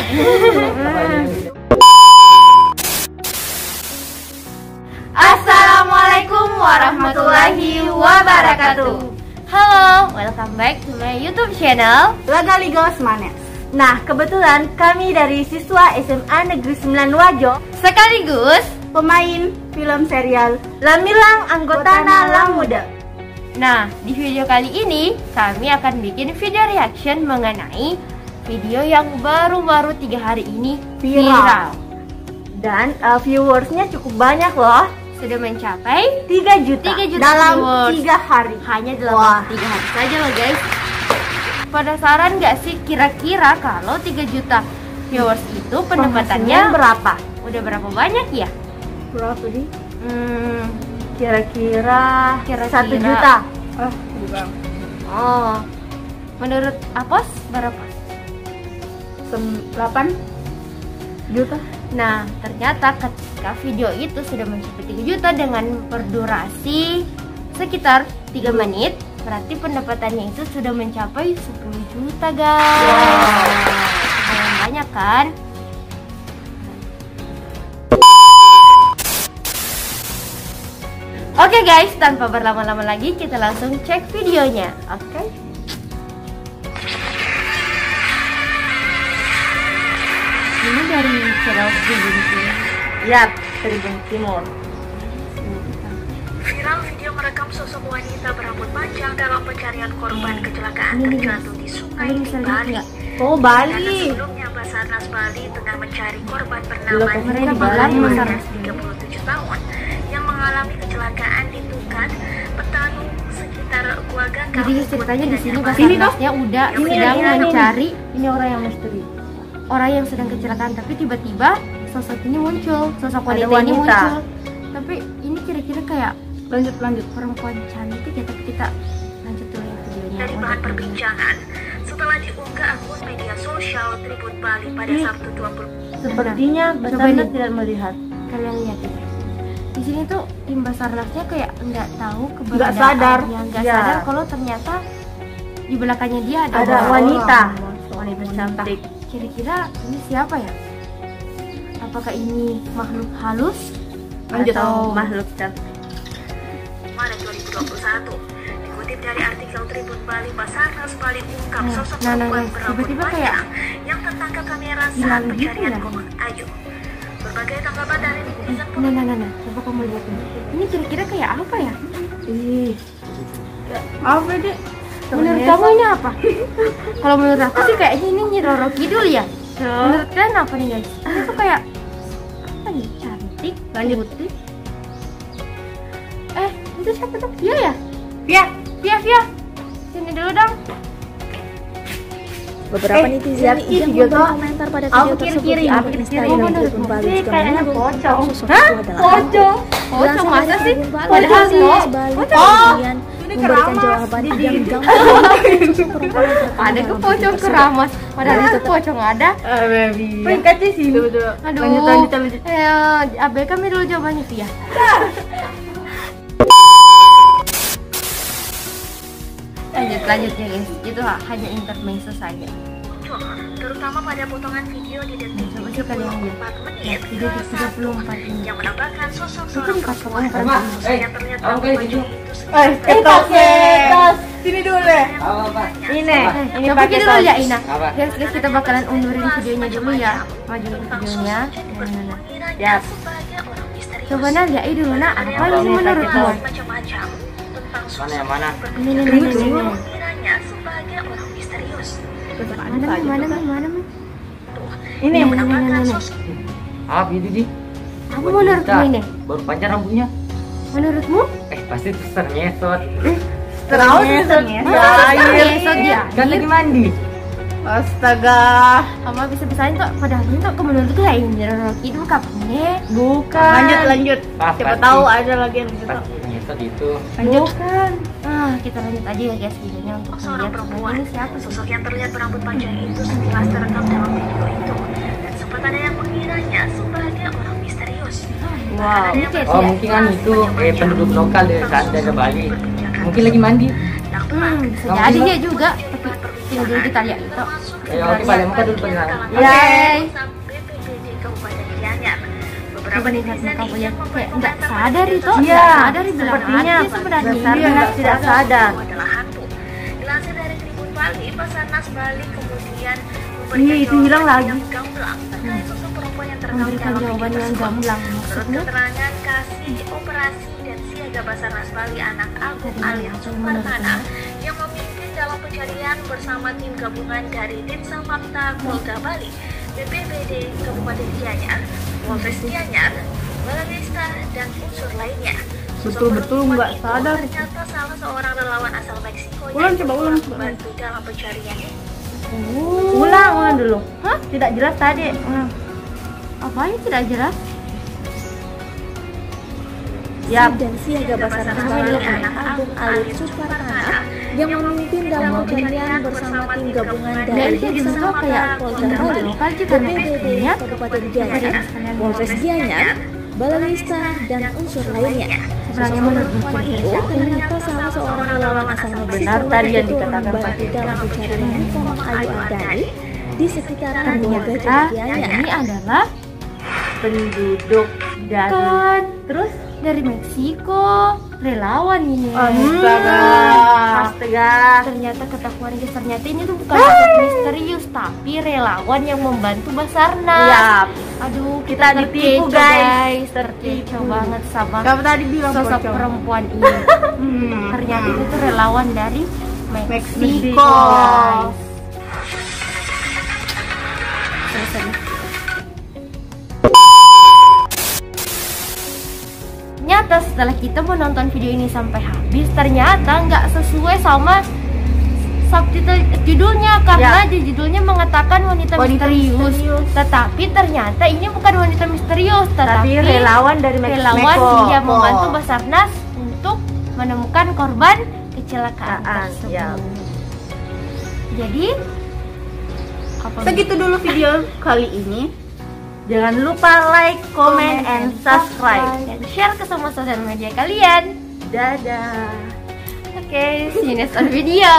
Assalamualaikum warahmatullahi wabarakatuh. Halo, welcome back to my YouTube channel Lagaligos Manes. Nah, kebetulan kami dari siswa SMA Negeri 9 Wajo sekaligus pemain film serial Lamilang Anggotana Lang Muda. Nah, di video kali ini kami akan bikin video reaction mengenai video yang baru-baru 3 hari ini viral. Dan viewersnya cukup banyak loh. Sudah mencapai 3 juta dalam viewers. 3 hari. Hanya dalam 3 hari saja loh guys. Penasaran nggak sih kira-kira kalau 3 juta viewers itu pendapatannya berapa? Udah berapa banyak ya? Berapa sih? Kira-kira 1 juta. Bukan. Oh, menurut Apos berapa? 8 juta. Nah, ternyata ketika video itu sudah mencapai 3 juta dengan berdurasi sekitar 3 menit, berarti pendapatannya itu sudah mencapai 10 juta guys. Lumayan banyak kan? Oke guys, tanpa berlama-lama lagi kita langsung cek videonya. Oke. Ini dari channel Tribun Timur. Ya, Tribun Timur. Viral video merekam sosok wanita berambut panjang dalam pencarian korban kecelakaan terjatuh di sungai di Bali. Oh, Bali. Sebelumnya Basarnas Bali tengah mencari korban bernama Bali 37 tahun yang mengalami kecelakaan di Tukan, Petanung, sekitar Guagang. Jadi ceritanya di sini Basarnasnya udah sedang mencari Ini orang yang misteri. orang yang sedang kecelakaan, tapi tiba-tiba sosok ini muncul, sosok Ada wanita ini wanita. muncul. Tapi ini kira-kira kayak Lanjut. perempuan cantik ya, tapi kita lanjut dulu ya videonya. Dari bahan perbincangan setelah diunggah akun media sosial Tribun Bali pada Sabtu 20. Sepertinya Coba Basarnas nih. tidak melihat. Kalian lihat ya. Di sini tuh tim Basarnasnya kayak nggak tahu Nggak sadar. nggak Ya. sadar kalau ternyata di belakangnya dia ada Ada orang. wanita cantik. Kira-kira ini siapa ya? Apakah ini makhluk halus? Lanjut Atau makhluk cantik. Maret 2021. Dikutip dari artikel Tribun Bali, Basarnas Bali ungkap Nah, sosok nah, perempuan guys, berambut tiba-tiba kayak panjang yang tertangkap kamera saat hilang gitu pencarian ya. korban. Ayo, berbagai tanggapan dari netizen pun Nah, coba kamu lihat nih. Ini kira-kira kayak apa ya? Ih. Apa deh? Menurut kamu ini apa? Kalau menurut aku sih kayaknya ini Nyi Roro Kidul ya. Menurut kalian apa nih guys? Ini tuh kayak apa nih? Cantik, putih. Itu siapa tuh? Via ya? Via. Sini dulu dong. Beberapa netizen yang berkomentar pada video tersebut di akun Instagram Tribun Bali juga kayaknya menyebut pocong. sosok itu adalah Pocong. Pocong masa sih? Padahal Bali kemudian memberikan jawaban yang gampang. Ada ke pocong keramas. Padahal itu pocong ada. Peringkatnya sih. Betul. Aduh. Lanjut. Abe kami dulu jawabannya Via. Lanjut ya guys. Itu hanya intermezzo saja. muncul, terutama pada potongan video di detik Coba sih kalian lihat. 34 menit Video di 34 ini. yang menambahkan sosok Itu seorang di perempuan perempuan. yang terlihat rambut panjang itu Tos. Sini dulu deh. Ini Coba pakai kita dulu tos. ya Ina. Guys, kita bakalan undurin videonya dulu ya. Majuin videonya. Ya. Coba Nak lihat dulu Nak. Apa ini menurutmu? Macam-macam tentang Mana yang mana? Ini. kiranya sebagai orang misterius. Mana? Ini Yang menambahkan sosok Apa itu Ji? Apa menurutmu ini? Baru panjang rambutnya. Menurutmu? Pasti ternyesot. terus Esok dia. Kan lagi mandi. Astaga. Kamu bisa-bisain kok. Padahal itu kok menurutku kayak ini Roro Kidul kapannya. Bukan. Lanjut. Siapa Pasti. tahu ada lagi yang gitu. Pasti ternyesot itu. Bukan. Kita lanjut aja ya guys videonya untuk seorang melihat perempuan. ini siapa sih? Sosok yang terlihat berambut panjang itu sekilas terekam dalam video itu, dan sempat ada yang mengiranya sebagai orang misterius. Wow. Ini kayak Oh dia. mungkin kan itu penduduk lokal dari sana dari Bali. Mungkin lagi mandi. Bisa jadi dia juga. Tapi tinggal dulu kita lihat itu. Ya oke Palembang kan dulu pernah. Ya. BPBD Kabupaten Gianyar. Beberapa Coba nih netizen kamu ya, yang kayak membantu nggak data sadar banjir itu, Iya, nggak sadar bilang sepertinya hati sebenarnya. Basarnas tidak sadar. adalah hantu. Dilansir dari Tribun Bali, Basarnas Bali kemudian Ih, itu hilang lagi. yang gamblang terkait sosok perempuan yang terekam Memberikan dalam jawaban video yang tersebut. gamblang. Menurut Maksudnya keterangan Kasih Operasi dan Siaga Basarnas Bali anak Agung Dari alias apa yang Supartana menurutnya? yang memimpin dalam pencarian bersama tim gabungan dari Ditsamapta Polda Bali, BPBD Kabupaten Gianyar, Polres Gianyar, Baladesta dan unsur lainnya. Sosok Betul-betul perempuan nggak itu sadar. ternyata salah seorang relawan asal Meksiko Ulang, yang coba ikut ulang. membantu dalam pencarian ini. Ulang dulu. Hah? Tidak jelas tadi. apa yang tidak jelas? Yap. dan Siaga Basarnas Bali anak Agung alias Supartana yang memimpin dalam pencarian bersama tim gabungan dari Ditsamapta Polda Bali, BPBD Kabupaten Gianyar, Polres Gianyar, Baladesta dan unsur lainnya. Sosok perempuan itu ternyata salah seorang relawan asal Meksiko Benar tadi yang itu dikatakan membantu Pak. dalam pencarian Komang Ayu Ardani di sekitaran Niaga Ternyata Gianyar. ini adalah Penduduk dari kan terus dari Meksiko, relawan ini. astaga. Ternyata ketahuan guys, ternyata ini tuh bukan sosok misterius tapi relawan yang membantu Basarnas. Yap. Aduh, Kita ditipu, guys. Tertipu banget sama Kamu tadi bilang sosok pocong. perempuan ini. Ternyata itu tuh relawan dari Meksiko. Meksiko. Guys. Selesai. Nyata setelah kita menonton video ini sampai habis, ternyata nggak sesuai sama subtitle judulnya, karena di judulnya mengatakan wanita misterius. Tetapi ternyata ini bukan wanita misterius, Tapi tetapi relawan dari Meksiko. relawan yang membantu Basarnas untuk menemukan korban kecelakaan tersebut. ya. Jadi apa? Segitu dulu video kali ini. Jangan lupa like, comment, and subscribe. dan share ke semua sosial media kalian. Dadah. Oke, see you next on video.